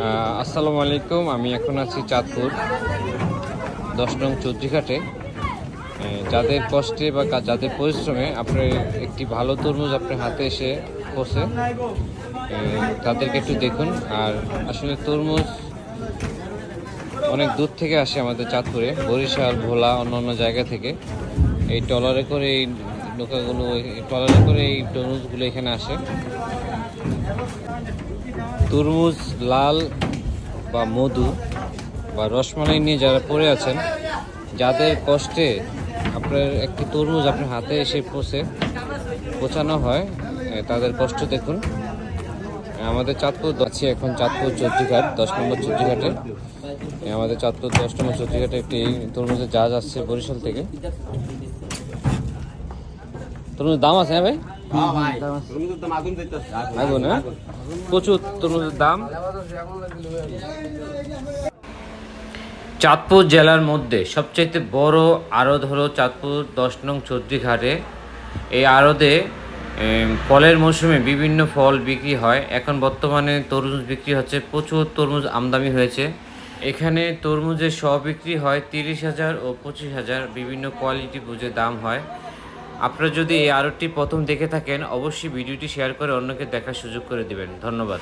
আসসালামু আলাইকুম। আমি এখন আছি চাঁদপুর 10 নং চৌধুরীঘাটে। যাদের কষ্টে বা যাদের পরিশ্রমে আপনার একটি ভালো তরমুজ আপনার হাতে এসে পড়ছে, তাদেরকে একটু দেখুন। আর আসলে তরমুজ অনেক দূর থেকে আসে আমাদের চাঁদপুরে, বরিশাল, ভোলা, অন্য জায়গা থেকে এই ট্রলারে করে এই নৌকাগুলো, ট্রলারে করে এই তরমুজগুলো এখানে আসে। তরমুজ, লাল বা মধু বা রসমালাই নিয়ে যারা পড়ে আছেন, যাদের কষ্টে আপনার একটি তরমুজ আপনার হাতে এসে পৌঁছানো হয়, তাদের কষ্ট দেখুন। আমাদের চাঁদপুর আছি এখন চাঁদপুর চৌধুরীঘাট, 10 নম্বর চৌধুরীঘাটে। আমাদের চাঁদপুর 10 নম্বর চৌধুরীঘাটে একটি তরমুজের জাহাজ আসছে বরিশাল থেকে। তরমুজের দাম আছে? হ্যাঁ ভাই, আগুন, হ্যাঁ, প্রচুর তরমুজের দাম। চাঁদপুর জেলার মধ্যে সবচাইতে বড় আড়ত হলো চাঁদপুর 10 নং চৌধুরীঘাটে। এই আড়তে ফলের মৌসুমে বিভিন্ন ফল বিক্রি হয়। এখন বর্তমানে তরমুজ বিক্রি হচ্ছে, প্রচুর তরমুজ আমদানি হয়েছে। এখানে তরমুজের শ বিক্রি হয় 30,000 ও 25,000, বিভিন্ন কোয়ালিটি বুঝে দাম হয়। আপনারা যদি এই আড়তটি প্রথম দেখে থাকেন, অবশ্যই ভিডিওটি শেয়ার করে অন্যকে দেখার সুযোগ করে দিবেন। ধন্যবাদ।